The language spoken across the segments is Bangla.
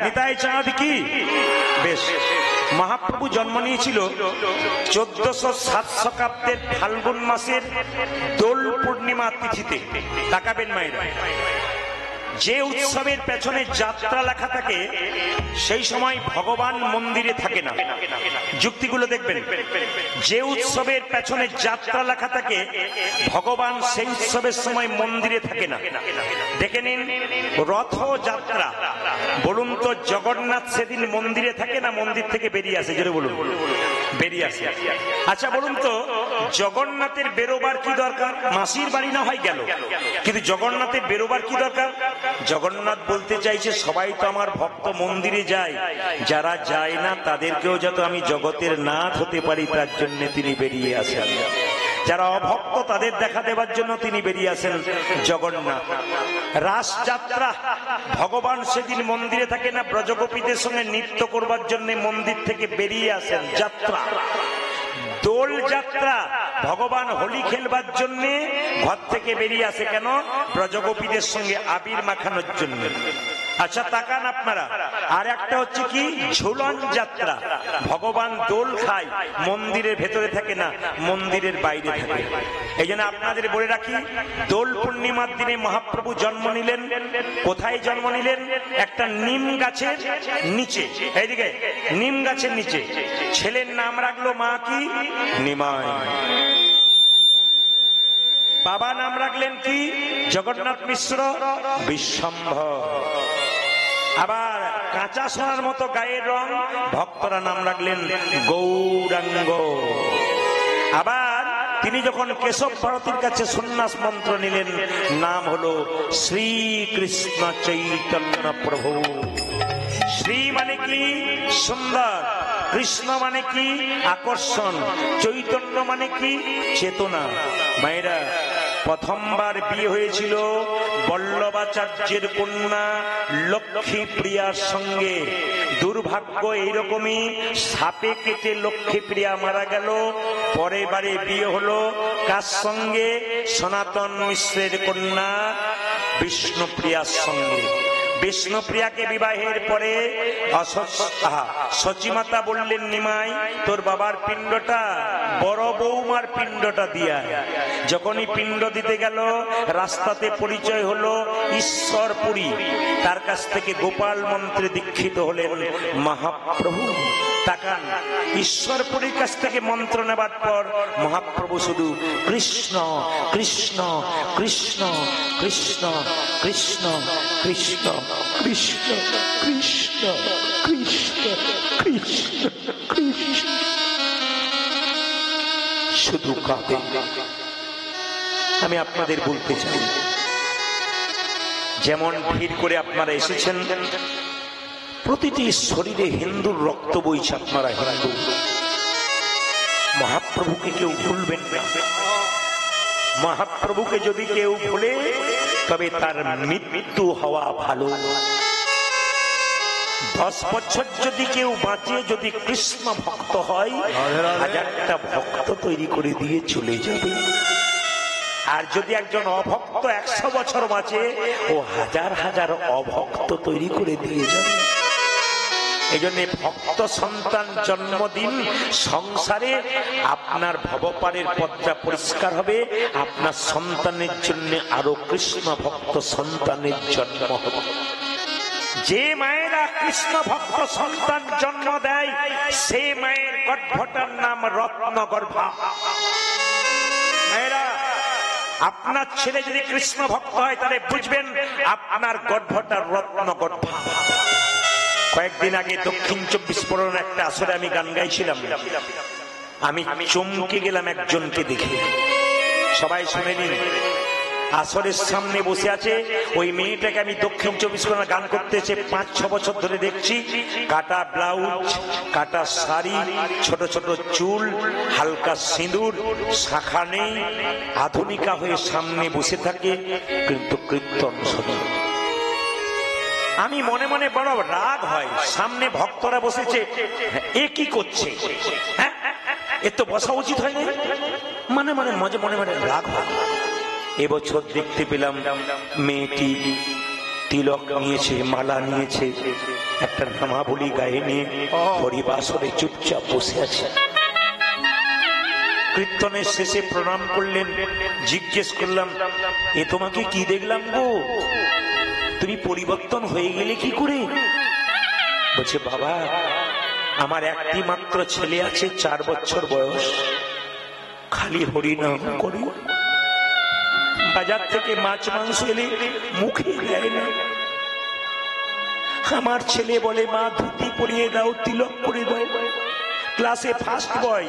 নিতাই চাঁদ কি বেশ। মহাপ্রভু জন্ম নিয়েছিল 1407 শতাব্দের ফাল্গুন মাসের দোল পূর্ণিমা তিথিতে। তাকাবেন মায়েরা, যে উৎসবের পেছনে যাত্রা লেখা থাকে সেই সময় ভগবান মন্দিরে থাকে না। যুক্তিগুলো দেখবেন, যে উৎসবের পেছনে যাত্রা লেখা থাকে ভগবান সেই উৎসবের সময় মন্দিরে থাকে না। দেখে নিন রথযাত্রা, বলুন তো জগন্নাথ সেদিন মন্দিরে থাকে না মন্দির থেকে বেরিয়ে আসে? জোরে বলুন, বেরিয়ে আসে। আচ্ছা বলুন তো জগন্নাথের বেরোবার কি দরকার? মাসির বাড়ি না হয় গেল, কিন্তু জগন্নাথের বেরোবার কি দরকার? জগন্নাথ বলতে চাইছে সবাই তো আমার ভক্ত মন্দিরে যায়, যারা যায় না তাদেরকেও যাতে আমি জগতের নাথ হতে পারি তার জন্য তিনি বেরিয়ে আসেন। যারা অভক্ত তাদের দেখা দেবার জন্য তিনি বেরিয়ে আসেন জগন্নাথ। রাসযাত্রা, ভগবান সেদিন মন্দিরে থাকে না, ব্রজগোপীদের সঙ্গে নৃত্য করবার জন্য মন্দির থেকে বেরিয়ে আসেন, যাত্রা। দোল যাত্রা, ভগবান হোলি খেলবার জন্য ঘর থেকে বেরিয়ে আসে, কেন? ব্রজগোপীদের সঙ্গে আবির মাখানোর জন্য। আচ্ছা তাকান আপনারা, আর একটা হচ্ছে কি ঝুলন যাত্রা, ভগবান দোল খায়, মন্দিরের ভেতরে থাকে না, মন্দিরের বাইরে থাকে। এই জন্য আপনাদের বলে রাখি, দোল পূর্ণিমার দিনে মহাপ্রভু জন্ম নিলেন। কোথায় জন্ম নিলেন? একটা নিম গাছের নিচে, এইদিকে নিম গাছের নিচে। ছেলের নাম রাখলো মা কি? নিমাই। বাবা নাম রাখলেন কি? জগন্নাথ মিশ্র বিশ্বম্ভর। আবার কাঁচা সোনার মতো গায়ের রং, ভক্তরা নাম রাখলেন গৌরাঙ্গ। আবার তিনি যখন কেশব ভারতীর কাছে সন্ন্যাস মন্ত্র নিলেন, নাম হলো শ্রীকৃষ্ণ চৈতন্য প্রভু। শ্রী মানে কি? সুন্দর। কৃষ্ণ মানে কি? আকর্ষণ। চৈতন্য মানে কি? চেতনা। মায়েরা, প্রথমবার বিয়ে হয়েছিল বল্লভাচার্যের কন্যা লক্ষ্মী প্রিয়ার সঙ্গে। দুর্ভাগ্য এইরকমই, সাপে কেটে লক্ষ্মী প্রিয়া মারা গেল। পরের বারে বিয়ে হলো কার সঙ্গে? সনাতন মিশ্রের কন্যা বিষ্ণুপ্রিয়ার সঙ্গে। বিষ্ণুপ্রিয়াকে বিবাহের পরে সচিমাতা বললেন, নিমাই তোর বাবার পিণ্ডটা বড় বৌমার পিণ্ডটা দিয়া। যখনই পিণ্ড দিতে গেল রাস্তাতে পরিচয় হলো ঈশ্বরপুরী, তার কাছ থেকে গোপাল মন্ত্রে দীক্ষিত হলেন মহাপ্রভু। তাকান, ঈশ্বরপুরীর কাছ থেকে মন্ত্র নেবার পর মহাপ্রভু শুধু কৃষ্ণ কৃষ্ণ কৃষ্ণ কৃষ্ণ কৃষ্ণ কৃষ্ণ কৃষ্ণ কৃষ্ণ কৃষ্ণ কৃষ্ণ কৃষ্ণ শুধু কাঁদে। আমি আপনাদের বলতে চাই, যেমন ভিড় করে আপনারা এসেছেন, প্রতিটি শরীরে হিন্দুর রক্ত বইছে। আপনারা হিন্দু, মহাপ্রভুকে কেউ ভুলবেন না। মহাপ্রভুকে যদি কেউ ভুলে তবে তার মৃত্যু হওয়া ভালো। 10 বছর যদি কেউ বাঁচে, যদি কৃষ্ণ ভক্ত হয়, 1000টা ভক্ত তৈরি করে দিয়ে চলে যাবে। আর যদি একজন অভক্ত 100 বছর বাঁচে, ও হাজার হাজার অভক্ত তৈরি করে দিয়ে যাবে। এই জন্য ভক্ত সন্তান জন্মদিন, সংসারে আপনার ভবপারের পথটা পরিষ্কার হবে, আপনার সন্তানের জন্য আরো কৃষ্ণ ভক্ত সন্তানের জন্ম হবে। যে মায়েরা কৃষ্ণ ভক্ত সন্তান জন্ম দেয়, সে মায়ের গর্ভটার নাম রত্নগর্ভা। মায়েরা, আপনার ছেলে যদি কৃষ্ণ ভক্ত হয় তাহলে বুঝবেন আপনার গর্ভটা রত্নগর্ভা। কয়েকদিন আগে দক্ষিণ 24 পরগনার একটা আসরে আমি গান গাইছিলাম। আমি চমকে গেলাম একজনকে দেখে। সবাই শুনে নিন। আসরের সামনে বসে আছে ওই মেয়েটাকে আমি দক্ষিণ 24 পরগনা গান করতে এসে 5-6 বছর ধরে দেখছি। কাটা ব্লাউজ, কাটা শাড়ি, ছোট ছোট চুল, হালকা সিঁদুর, শাখা নেই, আধুনিকা হয়ে সামনে বসে থাকে, কিন্তু কীর্তন শোনে। আমি মনে মনে বড় রাগ হয়, সামনে ভক্তরা বসেছে, এ কি করছে? এ তো বসা উচিত হয়নি। মনে মনে রাগ হয়। এবছর দেখতে পেলাম মেয়েটি তিলক নিয়েছে, মালা নিয়েছে, একটা নামাবলী গায়ে নিয়ে হরিবাসরে চুপচাপ বসে আছে। কীর্তনের শেষে প্রণাম করলেন। জিজ্ঞেস করলাম, এ তোমাকে কি দেখলাম গো, তুমি পরিবর্তন হয়ে গেলে কি করে? বলছে, বাবা আমার একটি মাত্র ছেলে আছে, 4 বছর বয়স, খালি হরিনাম করি, বাজার থেকে মাছ মাংস এলে মুখে দেয় না। আমার ছেলে বলে, মা ধুতি পরিয়ে দাও, তিলক পরিয়ে দাও, ক্লাসে ফার্স্ট বয়,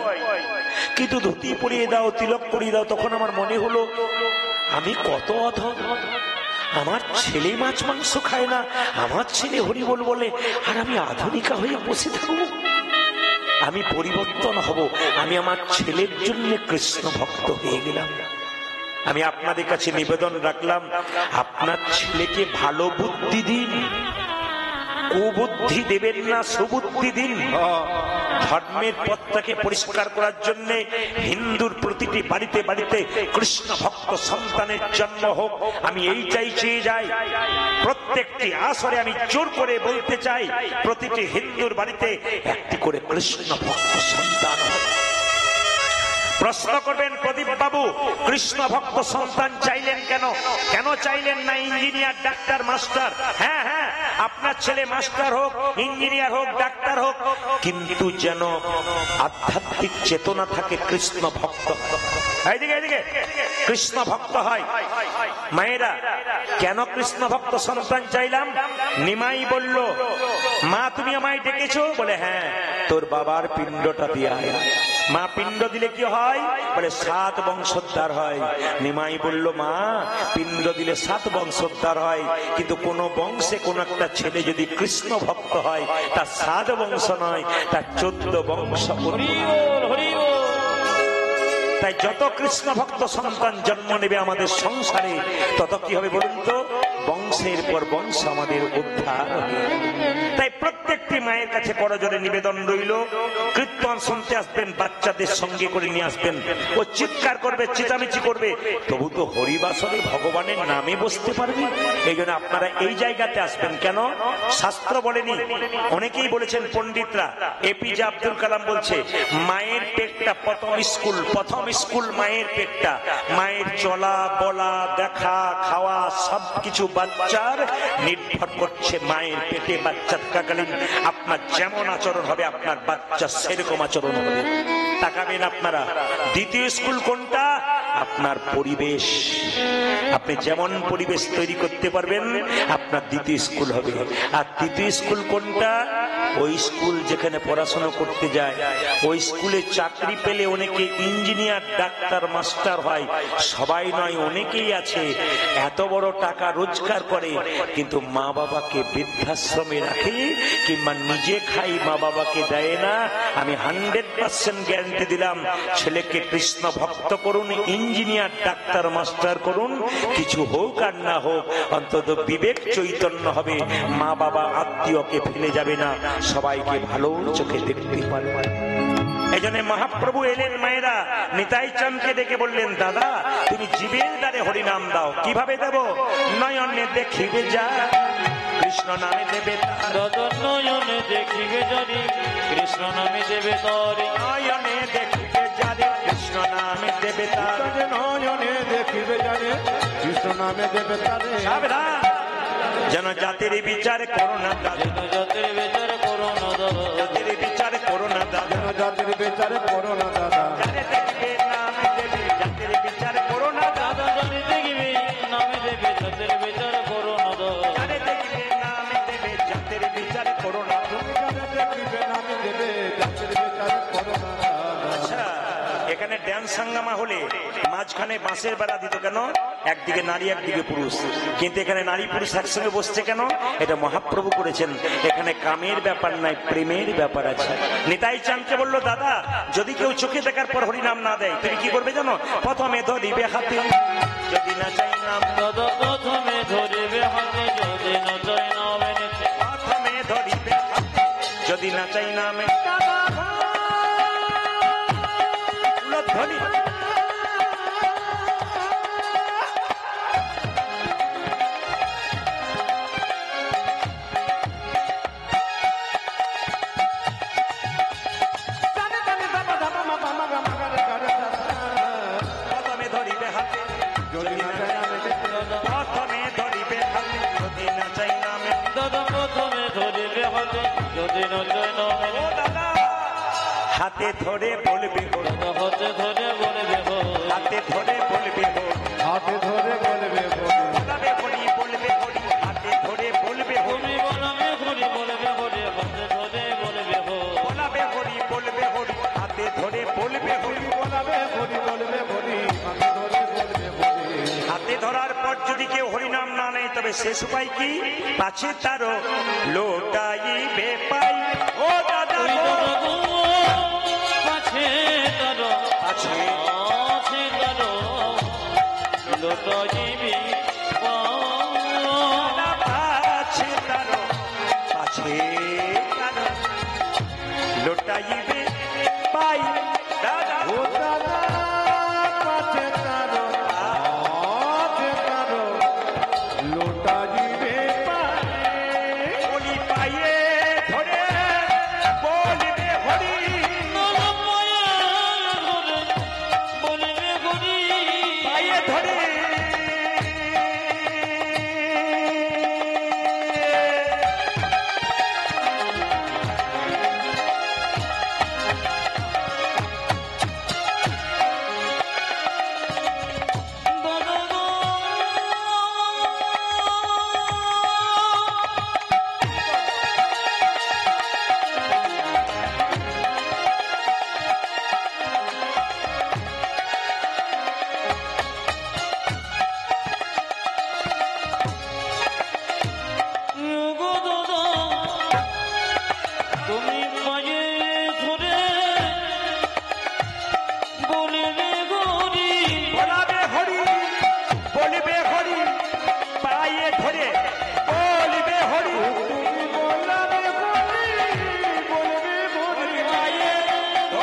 কিন্তু ধুতি পরিয়ে দাও, তিলক পরিয়ে দাও। তখন আমার মনে হলো আমি কত অধম, আমার ছেলে মাছ মাংস খায় না, আমার ছেলে হরিবোল বলে, আর আমি আধুনিকা হয়ে বসে থাকবো। আমি পরিবর্তন হব, আমি আমার ছেলের জন্য কৃষ্ণ ভক্ত হয়ে গেলাম। আমি আপনাদের কাছে নিবেদন রাখলাম, আপনার ছেলেকে ভালো বুদ্ধি দিন, কুবুদ্ধি দেবেন না, সুবুদ্ধি দিন। ধর্মের পথটাকে পরিষ্কার করার জন্য হিন্দুর প্রতিটি বাড়িতে বাড়িতে কৃষ্ণ ভক্ত সন্তানের জন্ম হোক, আমি এইটাই চেয়ে যাই। প্রত্যেকটি আসরে আমি জোর করে বলতে চাই, প্রতিটি হিন্দুর বাড়িতে একটি করে কৃষ্ণ ভক্ত সন্তান হোক। প্রশ্ন করবেন, প্রদীপ বাবু কৃষ্ণ ভক্ত সন্তান চাইলেন কেন? কেন চাইলেন না ইঞ্জিনিয়ার, ডাক্তার, মাস্টার? হ্যাঁ হ্যাঁ, আপনার ছেলে মাস্টার হোক, ইঞ্জিনিয়ার হোক, ডাক্তার হোক, কিন্তু যেন আধ্যাত্মিক চেতনা থাকে, কৃষ্ণ ভক্ত। এইদিকে এইদিকে কৃষ্ণ ভক্ত হয়। মায়েরা, কেন কৃষ্ণ ভক্ত সন্তান চাইলাম? নিমাই বলল, মা তুমি আমায় ডেকেছো? বলে, হ্যাঁ, তোর বাবার পিণ্ডটা দিয়ে আয়। মা পিণ্ড দিলে কি হয়? বলে 7 বংশোদ্ধার হয়। নিমাই বলল, মা পিণ্ড দিলে 7 বংশোদ্ধার হয়, কিন্তু কোন বংশে কোন একটা ছেলে যদি কৃষ্ণ ভক্ত হয়, তার 7 বংশ নয়, তার 14 বংশ। তাই যত কৃষ্ণ ভক্ত সন্তান জন্ম নেবে আমাদের সংসারে, তত কি হবে বলুন তো? বংশের পর বংশ আমাদের উদ্ধার হবে। তাই প্রত্যেকটি মায়ের কাছে করজোড়ে নিবেদন রইল, কীর্তন শুনতে আসবেন, বাচ্চাদের সঙ্গে করে নিয়ে আসবেন। ও চিৎকার করবে, চেঁচামেচি করবে, তবু তো হরিবাসরে ভগবানের নামে বসতে পারবে। এই জন্য আপনারা এই জায়গাতে আসবেন। কেন? শাস্ত্র বলেনি, অনেকেই বলেছেন পণ্ডিতরা। এপিজে আব্দুল কালাম বলছে, মায়ের পেটটা প্রথম স্কুল, প্রথম স্কুল মায়ের পেটটা। মায়ের চলা বলা, দেখা, খাওয়া সবকিছু বাচ্চার নির্ভর করছে মায়ের পেটে। বাচ্চা থাকাকালীন আপনার যেমন আচরণ হবে, আপনার বাচ্চা সেরকম আচরণ হবে। তাকাবেন আপনারা, দ্বিতীয় স্কুল কোনটা? আপনার পরিবেশ। আপনি যেমন পরিবেশ তৈরি করতে পারবেন, আপনার দ্বিতীয় স্কুল হবে। আর তৃতীয় স্কুল কোনটা? ওই স্কুল যেখানে পড়াশোনা করতে যায়, ওই স্কুলে চাকরি পেলে অনেকে ইঞ্জিনিয়ার, ডাক্তার, মাস্টার হয়। সবাই নয়, অনেকেই আছে এত বড় টাকা রোজগার করে, কিন্তু মা বাবাকে বৃদ্ধাশ্রমে রাখে কিংবা নিজে খাই, মা বাবাকে দেয় না। আমি 100% গ্যারান্টি দিলাম, ছেলেকে কৃষ্ণ ভক্ত করুন, ইঞ্জিনিয়ার, ডাক্তার, মাস্টার করুন, কিছু হোক আর না হোক, অন্তত বিবেক চৈতন্য হবে। মা বাবা আত্মীয়কে ফেলে যাবে না, সবাইকে ভালো চোখে দেখতে পারবে। এই জন্য মহাপ্রভু এলেন। মায়েরা নিতাই চাঁদকে ডেকে বললেন, দাদা তুমি জীবের দ্বারে হরিনাম দাও। কিভাবে দেব? নয়নে দেখিবে যা কৃষ্ণ নামে দেবে, নয়নে দেখিবে জানি কৃষ্ণ নামে দেবে তারি। নয়নে দেখিবে যারে কৃষ্ণ নামে দেবে তারে। নয়নে দেখিবে জানি কৃষ্ণ নামে দেবে তারে। যেন জাতির বিচার করো না দাদা, জাতির বিচার করো না দাদা, জাতির বিচার করো না দাদা, জাতির বিচার করো না দাদা। যারে দেখবে নামে দেবে, জাতির বিচার করো না দাদা। জানি দেখবে নামে দেবে, জাতির বিচার করো না দাদা। যারে দেখবে নামে দেবে, জাতির বিচার করো না। দেখবে নামে দেবে, জাতির বিচার করো না দাদা। আচ্ছা, এখানে ড্যান্স হাঙ্গামা হলে মাঝখানে বাঁশের বেড়া দিত কেন? একদিকে নারী একদিকে পুরুষ, কিন্তু এখানে নারী পুরুষ একসঙ্গে বসছে কেন? এটা মহাপ্রভু করেছেন। এখানে কামের ব্যাপার নাই, প্রেমের ব্যাপার আছে। নিতাই চাঁদকে বলল, দাদা যদি কেউ চোখে দেখার পর হরিনাম না দেয়, তুমি কি করবে জানো? প্রথমে ধরিবে হাতে, যদি না চাই নাম। দাদা প্রথমে ধরিবে হাতে, যদি না চাই নামে। প্রথমে ধরিবে হাতে, যদি না চাই নামে। ধরি হাতে ধরে বলবে গো, হাতে ধরে বলবে গো, হাতে ধরে বলবে গো, হাতে ধরে বলবে গো, বলাবে হরি বলবে হরি, হাতে ধরে বলবে হরি, তুমি বলবে হরি বলবে হরি, হাতে ধরে বলবে গো, বলাবে হরি বলবে হরি, হাতে ধরে বলবে হরি। বলাবে হরি বলবে হরি, হাতে ধরে বলবে হরি। হাতে ধরার পর যদি কেউ হরিনাম না নেয় তবে শেষ উপায় কি? পাছে তারও লোটাইবে পাই। ও দাদা ওই গো, দাদা গো, কাছে তারো, আছে কাছে তারো, লুটাইবি পাই। পাছে তারও, পাছে তারও লোটাইবে পাই। দাদা ও দাদা পাছে তারো, পাছে তারো, লোটা দিবে পায়ে। হরি পাইয়ে ধরে বলবে হরি, পাইয়ে ধরে তুমি মায়ে ধরে বলবে গরি, বলাবে হরি বলবে হরি, পাইয়ে ধরে বলবে হরি, তুমি বলাবে হরি, বলবে হরি। পাইয়ে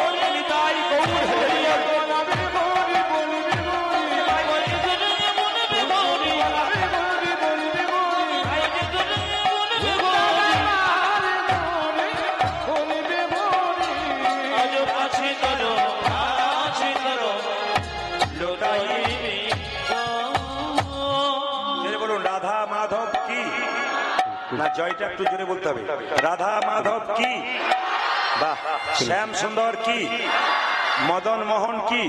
ধরে তাই গৌর হরি। বলাবে হরি, বলবে হরি। মায়ে ধরে বলবে গরি, বলাবে হরি, বলবে হরি। মায়ে ধরে বলবে গরি, বলবে হরি। আজ কাছে ধরো, কাছে ধরো, লুটাইবি পাই। জোরে বলুন রাধা মাধব কি? না জয়টা একটু জোরে বলতে হবে। রাধা মাধব কি? বাহ। শ্যাম সুন্দর কি? মদন মোহন কি?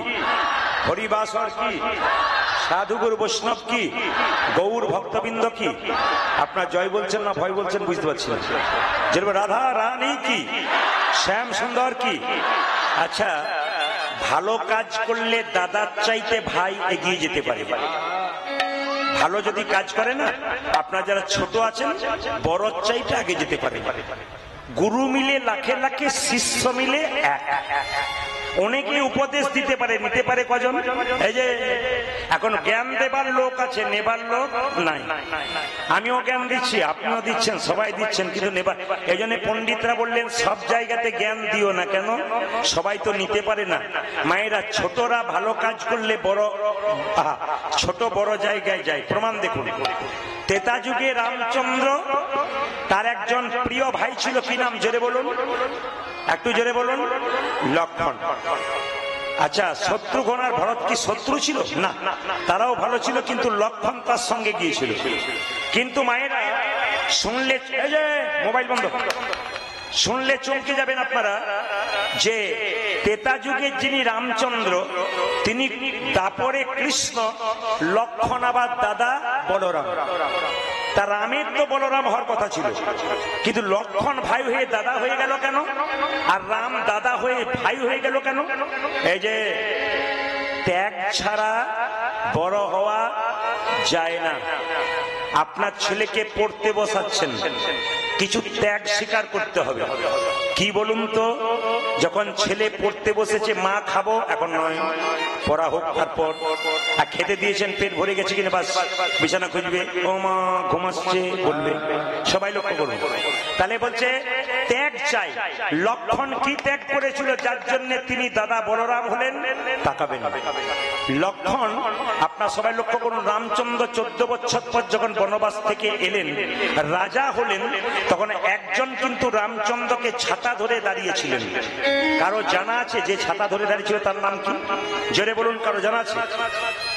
হরিবাসর কি? সাধুগুরু বৈষ্ণব কি? গৌর ভক্তবৃন্দ কি? আপনার জয় বলছেন না ভয় বলছেন বুঝতে পারছি না। যেরকম রাধা রানী কি? শ্যাম সুন্দর কি? আচ্ছা, ভালো কাজ করলে দাদার চাইতে ভাই এগিয়ে যেতে পারে। ভালো যদি কাজ করে না, আপনার যারা ছোট আছেন বড় চাইতে আগে যেতে পারে। গুরু মিলে লাখে লাখে, শিষ্য মিলে এক। অনেকে উপদেশ দিতে পারে, নিতে পারে কজন? এই যে এখন জ্ঞান দেবার লোক আছে, নেবার লোক নাই। আমিও জ্ঞান দিচ্ছি, আপনিও দিচ্ছেন, সবাই দিচ্ছেন, কিন্তু নেবার। এই জন্য পণ্ডিতরা বললেন সব জায়গাতে জ্ঞান দিও না। কেন? সবাই তো নিতে পারে না। মায়েরা, ছোটরা ভালো কাজ করলে বড়, ছোট বড় জায়গায় যায়। প্রমাণ দেখুন, ত্রেতা যুগে রামচন্দ্র, তার একজন প্রিয় ভাই ছিল, কি নাম জোরে বলুন, একটু জোরে বলুন। লক্ষণ। আচ্ছা, শত্রুঘ্ন আর ভরত কি শত্রু ছিল? না, তারাও ভালো ছিল, কিন্তু লক্ষণ তার সঙ্গে গিয়েছিল। কিন্তু মায়েরা শুনলে, এই যে মোবাইল বন্ধ, শুনলে চমকে যাবেন আপনারা যে ত্রেতা যুগের যিনি রামচন্দ্র, তিনি দাপরে কৃষ্ণ, লক্ষণ আবার দাদা বলরাম। তা রামের তো বলরাম হওয়ার কথা ছিল, কিন্তু লক্ষণ ভাই হয়ে দাদা হয়ে গেল কেন? আর রাম দাদা হয়ে ভাই হয়ে গেল কেন? এই যে ত্যাগ ছাড়া বড় হওয়া যায় না। আপনার ছেলেকে পড়তে বসাচ্ছেন, কিছু ত্যাগ স্বীকার করতে হবে। কি বলুন তো? যখন ছেলে পড়তে বসেছে, মা খাবো, এখন নয়, পড়া হোক, তারপর খেতে দিয়েছেন, পেট ভরে গেছে কিনা, বাস বিছানা খুঁজবে, ও মা ঘুমাচ্ছে বলবে, সবাই লক্ষ্য করবে। তাহলে বলছে ত্যাগ চাই। লক্ষণ কি ত্যাগ করেছিল, যার জন্য তিনি দাদা বলরাম হলেন? তাকাবেন। লক্ষণ, আপনার সবাই লক্ষ্য করুন, রামচন্দ্র 14 বছর পর যখন বনবাস থেকে এলেন, রাজা হলেন, তখন একজন কিন্তু রামচন্দ্রকে ছাতা ধরে দাঁড়িয়েছিলেন। কারো জানা আছে যে ছাতা ধরে দাঁড়িয়েছিল তার নাম কি? জোরে বলুন, কারো জানা আছে?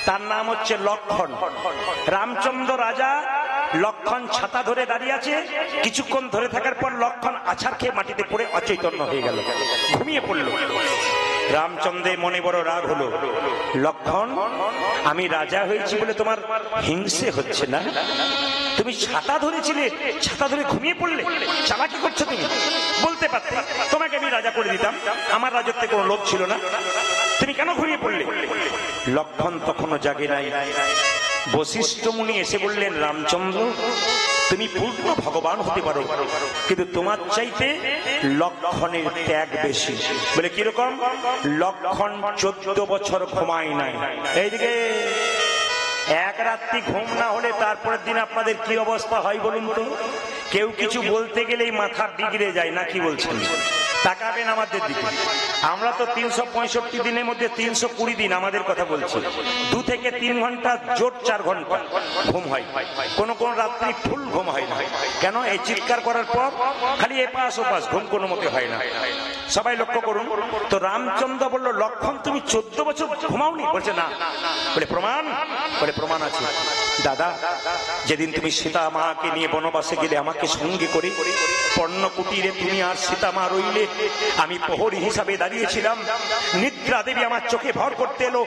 তার নাম হচ্ছে লক্ষণ। রামচন্দ্র রাজা, লক্ষণ ছাতা ধরে দাঁড়িয়ে আছে। কিছুক্ষণ ধরে থাকার পর লক্ষণ আছাড় খেয়ে মাটিতে পড়ে অচৈতন্য হয়ে গেল, ঘুমিয়ে পড়ল। রামচন্দ্রের মনে বড় রাগ হলো। লক্ষণ, আমি রাজা হয়েছি বলে তোমার হিংসে হচ্ছে না? তুমি ছাতা ধরেছিলে, ছাতা ধরে ঘুমিয়ে পড়লে, চালাকি করছো তুমি। বলতে পারতে তোমাকে আমি রাজা করে দিতাম, আমার রাজত্বে কোনো লোভ ছিল না, তুমি কেন ঘুমিয়ে পড়লে? লক্ষণ তখনও জাগে নাই। বশিষ্ঠ মুনি এসে বললেন, রামচন্দ্র, তুমি পূর্ণ ভগবান হতে পারো, কিন্তু তোমার চাইতে লক্ষণের ত্যাগ বেশি। বলে কিরকম? লক্ষণ 14 বছর ঘুমায় নাই। এইদিকে এক রাত্রি ঘুম না হলে তারপরের দিন আপনাদের কি অবস্থা হয় বলুন তো? কেউ কিছু বলতে গেলেই মাথা বিগড়ে যায়, না কি বলছেন? তাকাবেন আমাদের দিকে, আমরা তো 365 দিনের মধ্যে 320 দিন আমাদের কথা বলছি, 2 থেকে 3 ঘন্টা জোট 4 ঘন্টা ঘুম হয়, কোন কোন রাত্রি ফুল ঘুম হয় না। কেন? এই চিৎকার করার পর খালি এপাশ ওপাশ, ঘুম কোনো মতে হয় না। সবাই লক্ষ্য করুন তো। রামচন্দ্র বলল, লক্ষণ তুমি 14 বছর ঘুমাওনি? বলছে না। বলে প্রমাণ? বলে প্রমাণ আছে। দাদা, যেদিন তুমি সীতা মাকে নিয়ে বনবাসে গেলে আমাকে সঙ্গে করে পর্ণকুটিরে তুমি আর সীতা মা রইলে, আমি প্রহরী হিসাবে দাঁড়িয়েছিলাম। নিদ্রা দেবী আমার চোখে ভর করতে এলো,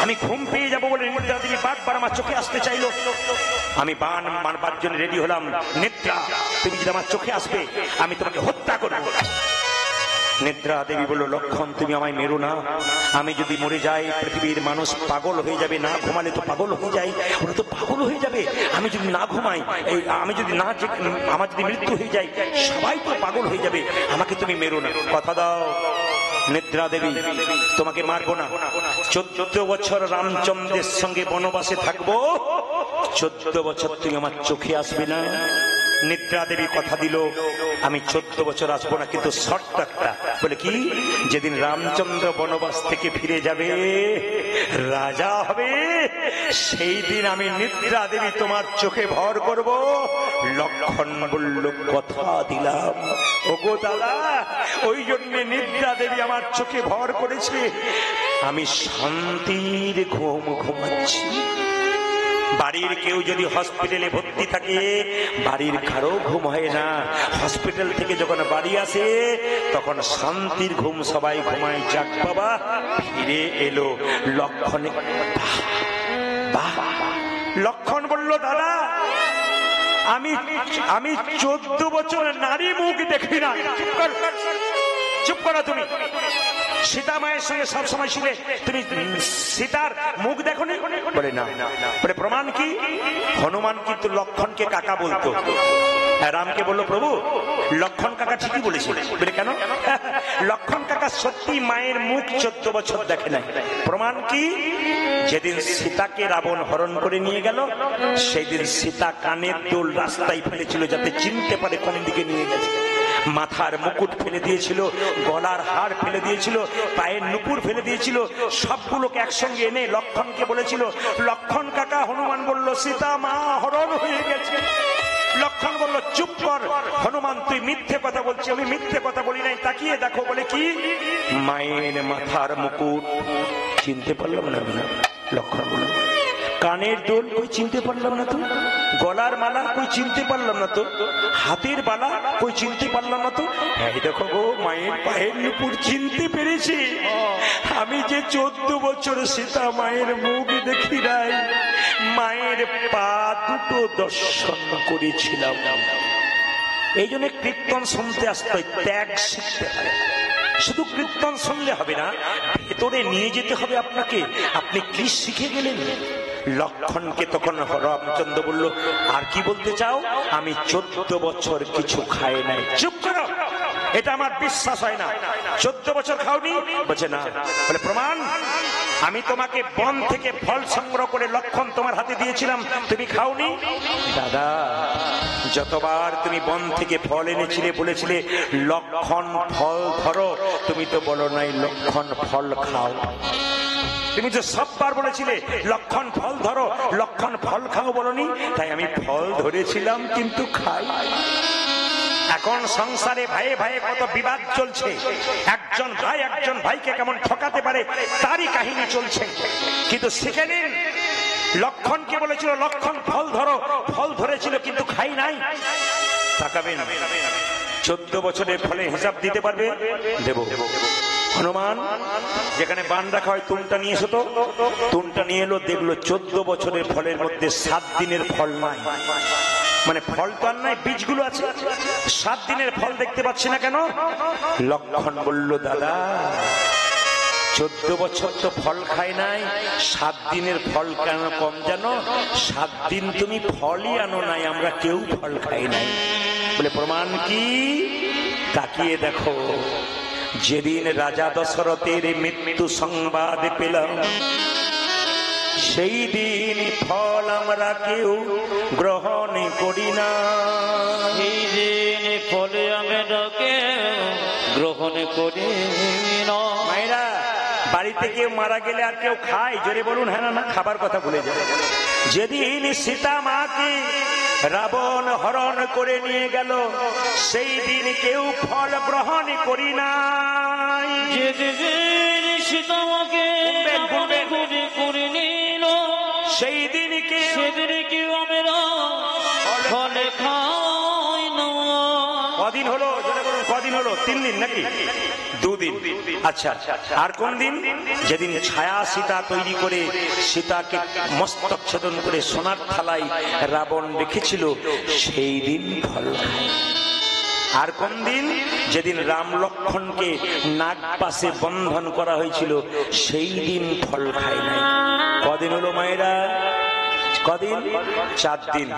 আমি ঘুম পেয়ে যাবো বলে নিদ্রা দেবী বারবার আমার চোখে আসতে চাইলো। আমি বাণ মারবার জন্য রেডি হলাম। নিদ্রা, তুমি যদি আমার চোখে আসবে আমি তোমাকে হত্যা করবো। নিদ্রা দেবী বলল, লক্ষণ, তুমি আমায় মেরো না, আমি যদি মরে যাই পৃথিবীর মানুষ পাগল হয়ে যাবে, না ঘুমালে তো পাগল হয়ে যায়, ওরা তো পাগল হয়ে যাবে। আমি যদি না ঘুমাই, আমি যদি না, আমার যদি মৃত্যু হয়ে যায়, সবাই তো পাগল হয়ে যাবে, আমাকে তুমি মেরো না, কথা দাও। নিদ্রা দেবী, তোমাকে মারবো না, 14 বছর রামচন্দ্রের সঙ্গে বনবাসে থাকবো, 14 বছর তুমি আমার চোখে আসবে না। নিদ্রা দেবী কথা দিল, আমি 14 বছর আসবো না, কিন্তু শর্ত একটা। বলে কি? যেদিন রামচন্দ্র বনবাস থেকে ফিরে যাবে, রাজা হবে, সেই দিন আমি নিদ্রা দেবী তোমার চোখে ভর করব। লক্ষণ বলল, কথা দিলাম। ওগো দাদা, ওই জন্য নিদ্রা দেবী আমার চোখে ভর করেছে, আমি শান্তির ঘুম ঘুমাচ্ছি। বাড়ির কেউ যদি হসপিটালে ভর্তি থাকে, বাড়ির কারো ঘুম হয় না। হসপিটাল থেকে যখন বাড়ি আসে তখন শান্তির ঘুম সবাই ঘুমায়। যাক বাবা, ফিরে এলো লক্ষণ। লক্ষণ বলল, দাদা, আমি 14 বছর নারী মুখ দেখি না। চুপ করো তুমি। সীতা মায়ের সঙ্গে সবসময় ছিলে, তুমি সীতার মুখ দেখো নি? বলে না। বলে প্রমাণ কি? হনুমান কিন্তু লক্ষণকে কাকা বলতো। রামকে বললো, প্রভু, লক্ষণ কাকা ঠিকই বলেছে। বলে কেন? লক্ষণ কাকা সত্যি মায়ের মুখ 14 বছর দেখে নাই। প্রমাণ কি? যেদিন সীতাকে রাবণ হরণ করে নিয়ে গেল, সেই দিন সীতা কানের দুল রাস্তায় ফেলেছিল যাতে চিনতে পারে কোন দিকে নিয়ে গেছে। মাথার মুকুট ফেলে দিয়েছিল, গলার হার ফেলে দিয়েছিল, পায়ের নুপুর ফেলে দিয়েছিল। সবগুলোকে একসঙ্গে এনে লক্ষণকে বলেছিল, লক্ষণ কাকা। হনুমান বলল, সীতা মা হরণ হয়ে গেছে। লক্ষণ বলল, চুপ কর হনুমান, তুই মিথ্যে কথা বলছিস। আমি মিথ্যে কথা বলি নাই, তাকিয়ে দেখো। বলে কি? মায়ের মাথার মুকুট চিনতে পারলাম না। লক্ষণ বলল, কানের দোল কই চিনতে পারলাম না তো, গলার মালা কই চিনতে পারলাম না তো, হাতের বালা কই চিনতে পারলাম না তো। এই দেখো গো, মায়ের পায়ের নুপুর চিনতে পেরেছি। আমি যে 14 বছর সীতা মায়ের মুখ দেখি নাই, মায়ের পা দুটো দর্শন করেছিলাম। এই জন্য কীর্তন শুনতে আসতে হয়, ত্যাগ শিখতে হয়। শুধু কীর্তন শুনলে হবে না, ভেতরে নিয়ে যেতে হবে আপনাকে। আপনি কি শিখে গেলেন? লক্ষণকে তখন রামচন্দ্র বলল, আর কি বলতে চাও? আমি 14 বছর কিছু খাই নাই। চুপ করো, এটা আমার বিশ্বাস হয় না। 14 বছর খাওনি? বলছে না। বলে প্রমাণ? আমি তোমাকে বন থেকে ফল সংগ্রহ করে লক্ষণ তোমার হাতে দিয়েছিলাম, তুমি খাওনি? দাদা, যতবার তুমি বন থেকে ফল এনেছিলে বলেছিলে লক্ষণ ফল ধরো, তুমি তো বলো নাই লক্ষণ ফল খাও। তুমি তো সববার বলেছিলে লক্ষণ ফল ধরো, লক্ষণ ফল খাও বলনি। তাই আমি ফল ধরেছিলাম কিন্তু খাই। এখন সংসারে ভাইয়ে ভাইয়ে কত বিবাদ চলছে, একজন ভাই একজন ভাইকে কেমন ঠকাতে পারে তারই কাহিনী চলছে। কিন্তু শিখে নিন, লক্ষণকে বলেছিল লক্ষণ ফল ধরো, ফল ধরেছিল কিন্তু খাই নাই। তাকাবেন 14 বছরের ফলে হিসাব দিতে পারবে? দেব। হনুমান যেখানে বান রাখা হয় তুনটা নিয়ে এসো তো, তুনটা নিয়ে এলো, দেখলো 14 বছরের ফলের মধ্যে 7 দিনের ফল নাই। মানে ফল তো আর নাই, বীজগুলো আছে, 7 দিনের ফল দেখতে পাচ্ছি না কেন? লক্ষণ বলল দাদা 14 বছর তো ফল খাই নাই, 7 দিনের ফল কেন কম জানো? 7 দিন তুমি ফলই আনো নাই, আমরা কেউ ফল খাই নাই। বলে প্রমাণ কি? তাকিয়ে দেখো, যেদিন রাজা দশরথের মৃত্যু সংবাদ পেলাম সেই দিন ফল আমরা কেউ গ্রহণ করি না। এই দিন ফলে আমরা কেউ গ্রহণ করি না। মায়েরা বাড়িতে কেউ মারা গেলে আর কেউ খায়? জোরে বলুন হ্যাঁ না? খাবার কথা ভুলে যায়। যেদিন সীতা মাকে রাবণ হরণ করে নিয়ে গেল সেই দিন কেউ ফল গ্রহণ করি নাই। যেদিন সীতা মাকে করে নিল সেই দিন সেদিন কেউ আমরা ফল খাই না। কদিন হলো? জোরে বলুন কদিন হলো? 3 দিন নাকি 2 দিন? আচ্ছা, আর কোন দিন? যেদিন ছায়া সীতা তৈরি করে সীতাকে মস্তক ছেদন করে সোনার থালায় রাবণ রেখেছিল সেই দিন ফল খায়। আর কোন দিন? যেদিন রাম লক্ষণকে নাগ পাশে বন্ধন করা হয়েছিল সেই দিন ফল খায় নাই। কদিন হলো মায়েরা? কদিন? 4 দিন।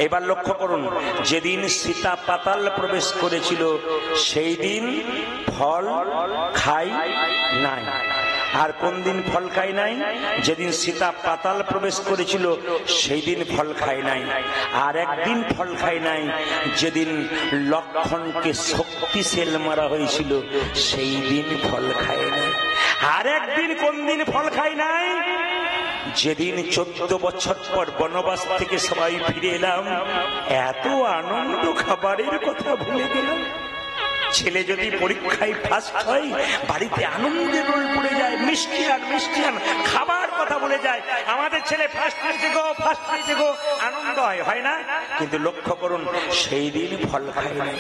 এবার লক্ষ্য করুন, যেদিন সীতা পাতাল প্রবেশ করেছিল সেই দিন ফল খাই নাই। আর কোন দিন ফল খাই নাই? যেদিন সীতা পাতাল প্রবেশ করেছিল সেই দিন ফল খাই নাই। আর একদিন ফল খাই নাই, যেদিন লক্ষণকে শক্তিশাল মারা হয়েছিল সেই দিন ফল খাই নাই। আর একদিন কোন দিন ফল খাই নাই? যেদিন 14 বছর পর বনবাস থেকে সবাই ফিরে এলাম, এত আনন্দ খাবারের কথা ভুলে গেলাম। ছেলে যদি পরীক্ষায় ফার্স্ট হয় বাড়িতে আনন্দের রোল পড়ে যায়, মিষ্টিয়ান খাবার কথা বলে যায়। আমাদের ছেলে ফার্স্ট হয়েছে গো, আনন্দ হয় না? কিন্তু লক্ষ্য করুন সেই দিন ফল খায় নাই।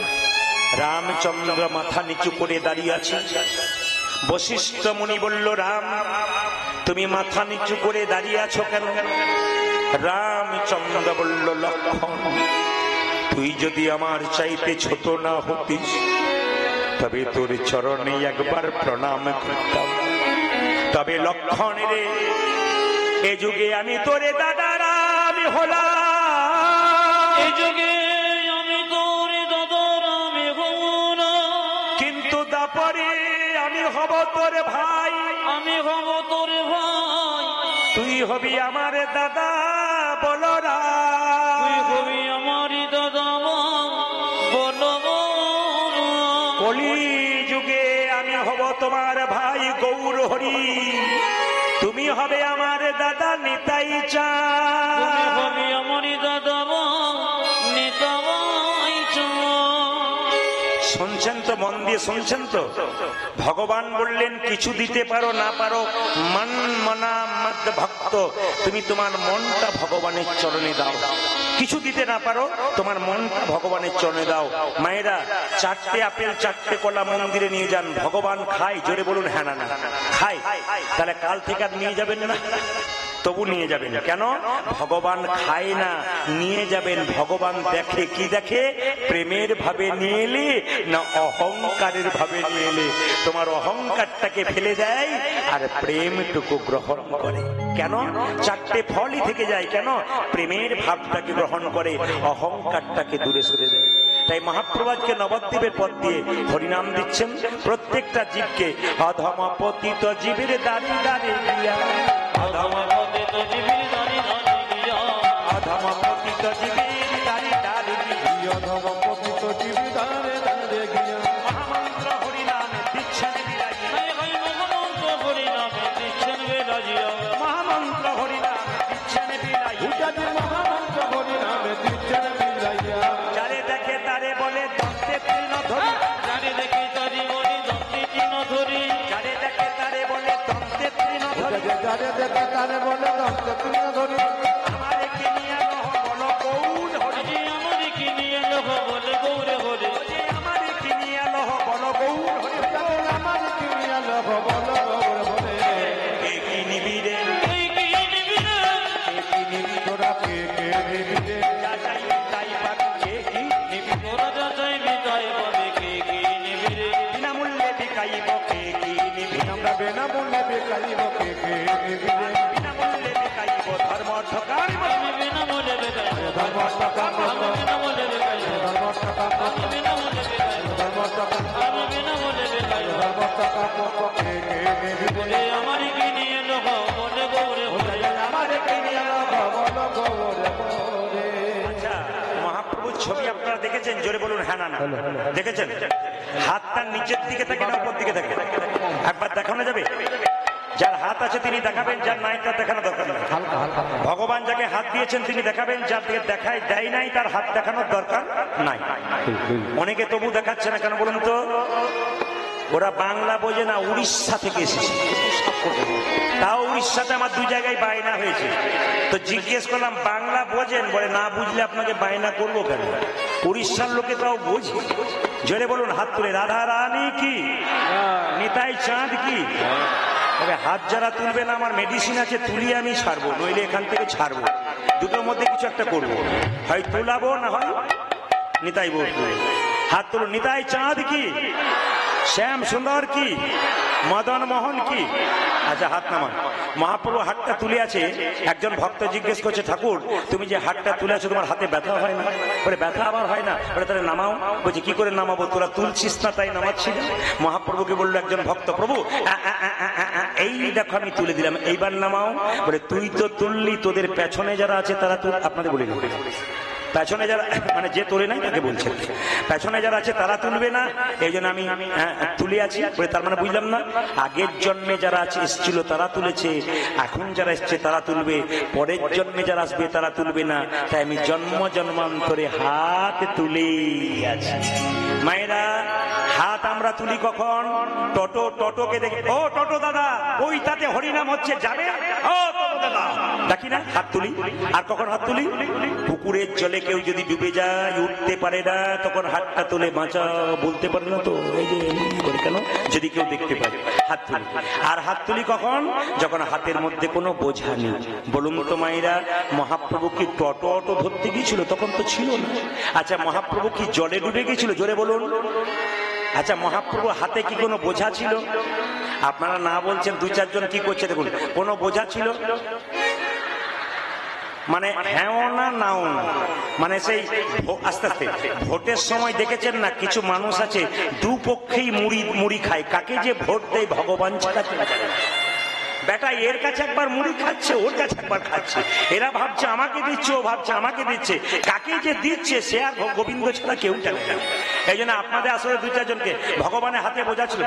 রামচন্দ্র মাথা নিচু করে দাঁড়িয়ে আছে। বশিষ্ঠ মুনি বলল, রাম তুমি মাথা নিচু করে দাঁড়িয়ে আছো কেন? রামচন্দ্র বলল, লক্ষণ তুই যদি আমার চাইতে ছোট না হতিস তবে তোর চরণে একবার প্রণাম করতাম। তবে লক্ষণ রে, এ যুগে আমি তোরে দাদারা আমি হলাম, এই যুগে আমি তোরে দাদারা আমি হলাম, কিন্তু দাপরে আমি হব তোর ভাই, আমি হব তোর ভাই। তুই হবি আমার দাদা বলরা, তুই হবি আমার দাদা বলরাম। কলি যুগে আমি হব তোমার ভাই গৌর হরি, তুমি হবে আমার দাদা নিতাই চাঁদ। তুমি হবি আমার দাদা নিতাই চাঁদ। শুনছেন তো? মন দিয়ে শুনছেন তো? ভগবান বললেন কিছু দিতে পারো না পারো, মন মনা মদ ভক্ত, তুমি তোমার মনটা ভগবানের চরণে দাও। কিছু দিতে না পারো, তোমার মনটা ভগবানের চরণে দাও। মায়েরা 4টে আপেল 4টে কলা মন্দিরে নিয়ে যান, ভগবান খায়? জোরে বলুন হ্যাঁ না? খায়। তাহলে কাল থেকে আর নিয়ে যাবেন না? তবু নিয়ে যাবেন কেন? ভগবান খায় না, নিয়ে যাবেন। ভগবান দেখে, কি দেখে? প্রেমের ভাবে নিয়ে এলে না অহংকারের ভাবে নিয়ে এলে। তোমার অহংকারটাকে ফেলে দেয় আর প্রেমটুকু গ্রহণ করে। কেন? 4টে ফলই থেকে যায়। কেন? প্রেমের ভাবটাকে গ্রহণ করে, অহংকারটাকে দূরে সরে দেয়। তাই মহাপ্রভু আজকে নবদ্বীপের পথ দিয়ে হরিনাম দিচ্ছেন প্রত্যেকটা জীবকে। অধম পতিত জীবের দাঁড়ি দাঁড়ি দিয়া, অধম পতিত জীবের দাঁড়ি দাঁড়ি দিয়া, অধম পতিত জীবের দাঁড়ি দাঁড়ি দিয়া, অধম পতিত জীবি ধারে ধারে গিয়া মহামন্ত্র হরিনাম দিচ্ছেন বিরাজিয়া, হায় হায় মহামন্ত্র হরিনামে দিচ্ছেন বিরাজিয়া, মহামন্ত্র হরিনাম দিচ্ছেন বিরাজিয়া। উজাজি মহামন্ত্র হরি নামে দিচ্ছেন বিরাইয়া। যারে দেখে তারে বলে দন্তে তৃণধরি, যারে দেখে তারি বলি দন্তে তৃণধরি, যারে দেখে তারে বলে দন্তে তৃণধরি, যারে দেখে তারে বলে দন্ত তৃণ ধরি, নিবিড়ে বিনামূল্যে বিকাইব ধর্ম অর্থ কাম আমি বিনামূল্যে বিকাইব ধর্ম টাকা আমি বিনামূল্যে বিকাইব ধর্ম টাকা আমি বিনামূল্যে বিকাইব ধর্ম টাকা আমি বিনামূল্যে বিকাইব ধর্ম টাকা কে নিবিড়ে বলে আমার কি নিয়ে লোক বলে গৌরে বলে আমারে কিনিয়া ভবন গৌরে মোরে আচ্ছা মহাপ্রভুর ছবি আপনারা দেখেছেন? জোরে বলুন হ্যাঁ না না। দেখেছেন? হাতটা নিচের দিকে থাকে না উপর দিকে থাকে? একবার দেখানো যাবে? যার হাত আছে তিনি দেখাবেন, যার নাই তার দেখানো দরকার নেই। ভগবান যাকে হাত দিয়েছেন তিনি দেখাবেন, যার দিকে দেখায় দেয় নাই তার হাত দেখানোর দরকার নাই। অনেকে তবু দেখাচ্ছে না কেন বলুন তো? ওরা বাংলা বোঝে না, উড়িষ্যা থেকে এসেছে। তাও উড়িষ্যাতে আমার 2 জায়গায় বায়না হয়েছে। তো জিজ্ঞেস করলাম বাংলা বোঝেন? বলে না বুঝলে আপনাকে বায়না করবো কেন? উড়িষ্যার লোকে তাও বুঝি। জোরে বলুন হাত তুলে রাধা রানী কি, নিতাই চাঁদ কি। তবে হাত যারা তুলবে না, আমার মেডিসিন আছে, তুলি আমি ছাড়বো, নইলে এখান থেকে ছাড়বো। দুটোর মধ্যে কিছু একটা করবো, হয় তুলাবো না হয় নিতাই বলবো। হাত তুলো। নিতাই চাঁদ কি, শ্যাম সুন্দর কি, মদন মোহন কি। আচ্ছা হাত নামান। মহাপ্রভু হাতটা তুলে আছে। একজন ভক্ত জিজ্ঞেস করছে ঠাকুর তুমি যে হাতটা তুলে আছো তোমার হাতে ব্যথা হয় না? বলে ব্যথা আবার হয় না। বলে তাহলে নামাও। বলছে কি করে নামাবো? তোরা তুলছিস না তাই নামাচ্ছি না। মহাপ্রভুকে বললো একজন ভক্ত, প্রভু এই দেখো আমি তুলে দিলাম, এইবার নামাও। বলে তুই তো তুললি, তোদের পেছনে যারা আছে তারা তুল। আপনাদের বলি পেছনে যারা, মানে যে তোলে নাই তাকে বলছে, পেছনে যারা আছে তারা তুলবে না, এই জন্য আমি তুলে আছি। তার মানে বুঝলাম না, আগের জন্মে যারা আছে এসেছিল তারা তুলেছে, এখন যারা এসছে তারা তুলবে, পরের জন্মে যারা আসবে তারা তুলবে না। তাই আমি জন্ম জন্মান্তরে হাত তুলে আছি। মায়েরা হাত আমরা তুলি কখন? টোটোকে দেখে, ও টোটো দাদা ওই তাতে হরিনাম হচ্ছে যাবে, ও টোটো দাদা ডাকি না, হাত তুলি। আর কখন হাত তুলি? পুকুরের জলে কেউ যদি ডুবে যায়, উঠতে পারে না, তখন হাতটা তুলে বাঁচা বলতে পারে না তো, এই যে করে কেন, যদি কেউ দেখতে পারে হাত তুলি। আর হাত তুলি কখন? যখন হাতের মধ্যে কোনো বোঝা নেই। বলুন তো মায়েরা, মহাপ্রভু কি টোটো ধরতে গিয়েছিল? তখন তো ছিল না। আচ্ছা মহাপ্রভু কি জলে ডুবে গিয়েছিল? জোরে বলুন। আচ্ছা মহাপ্রভু হাতে কি কোনো বোঝা ছিল? আপনারা না বলছেন, 2-4 জন কি করছে দেখুন। কোনো বোঝা ছিল? মানে হ্যাঁও না নাও না, মানে সেই আস্তে আস্তে ভোটের সময় দেখেছেন না, কিছু মানুষ আছে দুপক্ষেই মুড়ি খায়। কাকে যে ভোট দেয় ভগবান ছাড়া কেউ জানে না। বেটা এর কাছে একবার মুড়ি খাচ্ছে, ওর কাছে একবার খাচ্ছে, এরা ভাবছে আমাকে দিচ্ছে, ও ভাবছে আমাকে দিচ্ছে, কাকে যে দিচ্ছে সে আর গোবিন্দ ছাড়া কেউ জানে না। এই জন্য আপনাদের আসলে 2-4 জনকে ভগবানের হাতে বোঝা ছিল।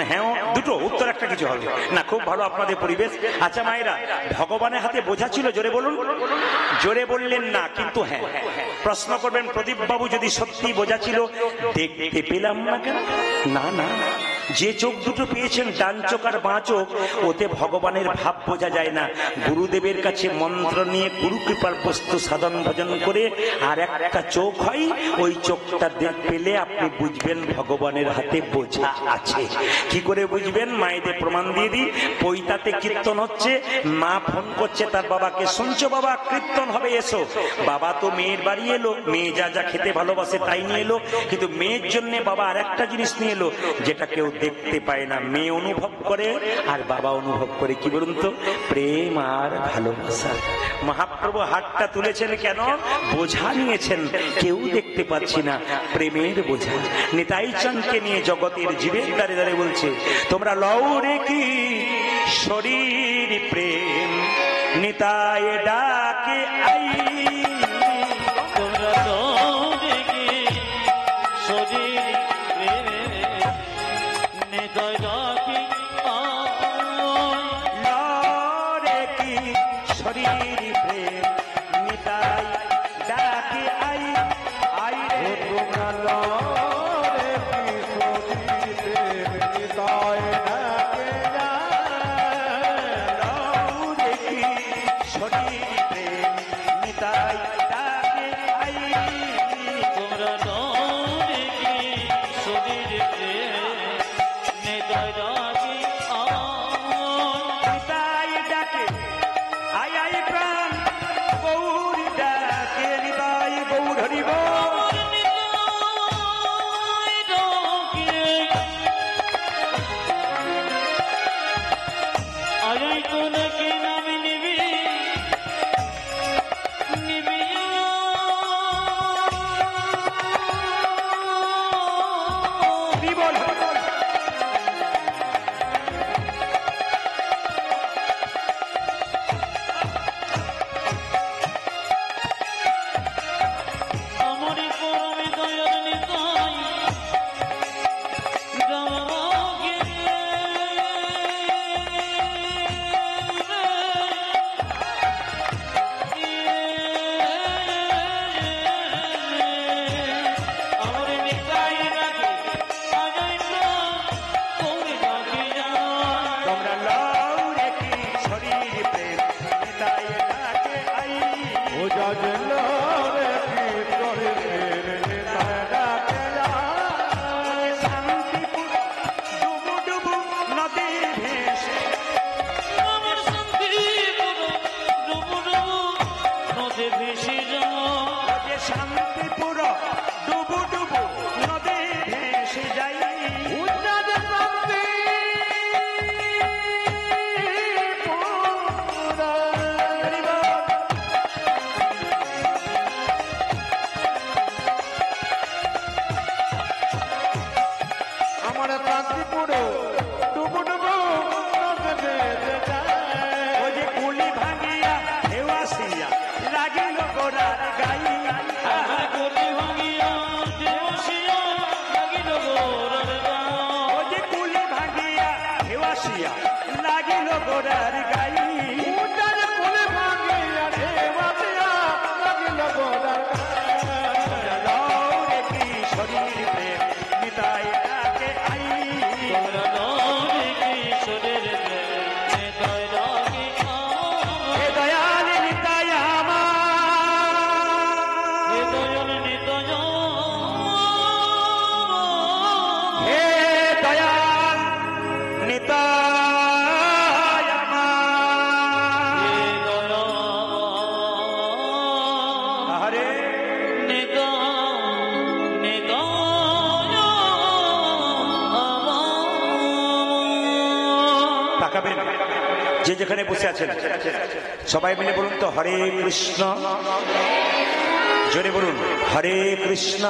হ্যাঁ দুটো উত্তর, একটা কিছু হবে না। খুব ভালো আপনাদের পরিবেশ। আচ্ছা মায়েরা, ভগবানের হাতে বোঝা ছিল? জোরে বলুন। জোরে বললেন না, কিন্তু হ্যাঁ। প্রশ্ন করবেন প্রদীপ বাবু যদি সত্যি বোঝা ছিল দেখতে পেলাম না কেন? না না, যে চোখ দুটো পেয়েছেন, ডান চোখ আর বাঁ চোখ, ওতে ভগবানের ভাব বোঝা যায় না। গুরুদেবের কাছে মন্ত্র নিয়ে গুরু কৃপার বস্তু সাধন ভজন করে আর একটা চোখ হয়, ওই চোখটা পেলে আপনি বুঝবেন ভগবানের হাতে বোঝা আছে। কি করে বুঝবেন? মায়েদের প্রমাণ দিয়ে দিই। পৈতাতে কীর্তন হচ্ছে, মা ফোন করছে তার বাবাকে, শুনছো বাবা কীর্তন হবে এসো। বাবা তো মেয়ের বাড়ি এলো, মেয়ে যা যা খেতে ভালোবাসে তাই নিয়ে এলো, কিন্তু মেয়ের জন্য বাবা আর একটা জিনিস নিয়ে এলো যেটা কেউ দেখতে পায় না, মেয়ে অনুভব করে আর বাবা অনুভব করে। কি বলুন তো? প্রেম আর ভালোবাসা। মহাপ্রভু হাতটা তুলেছেন কেন? বোঝা নিয়েছেন, কেউ দেখতে পাচ্ছি না, প্রেমের বোঝা। নিতাই চাঁদকে নিয়ে জগতের জীবের দ্বারে দ্বারে বলছে, তোমরা লও রে কি শরীর প্রেম, নিতাই ডাকে আই। তোমরা লও রে কি শরীর প্রেম, নিতাই ডাকে আই। লও রে কি শরীর প্রেম, নিতাই ডাকে আই। আই রে তোমরা লরে কি শরীরে নিতাই ডাকে লও রে কি শরীর প্রেম, নিতাই ডাকে আই। তোমরা লও রে কি শরীর প্রেম, নিতাই ডাকে আই। নিতাই ডাকে আই আই। আজই তোলে কি নামি নিবি নিবি বিবল আমারই পরমে দয়ার নিতাই যাওয়াকে আমারে নিতাই রাখে আজই তোরে ডাকি যায় তোমরা লও রে কি শরীর প্রেম নিতাই ডাকে আই ও যাজন রে কি করে নিতাই ডাকে যায় শান্তিপুর ডুবু ডুবু নদীর ভেসে আমার শান্তিপুর ডুবু ডুবু নদে ভেসে যায় যে শান্তিপুর ডুবু ডুবু নদীর ভেসে যাই উজ্জাদ শান্তি আমার শান্তিপুর ডুবু ডুবু নদে ভেসে যায় ও যে কুলি ভাঙিয়া ঢেউ আসিয়া লাগিল গোড়ার গাই আমার গতি ভাঙিয়া দেবসিয়া লাগিল গোরার গান ও যে কুলি ভাঙিয়া ঢেউ আসিয়া লাগিল গোড়ার গাই উজ্জাদ কোলে ভাঙিয়া রে বাতিয়া লাগিল গোলার লও রে কি শরীর প্রেম নিতাই ডাকে আই তোমরা নরে কিশোরের প্রেমে তাই লাগি হে দয়াল নিতাই আমার হে দয়াল নিতয় হে দয়াল নিতাই আমার হে দয়াল আরে তাকাবেন যে যেখানে বসে আছেন সবাই মিলে বলুন তো হরে কৃষ্ণ জোরে বলুন হরে কৃষ্ণ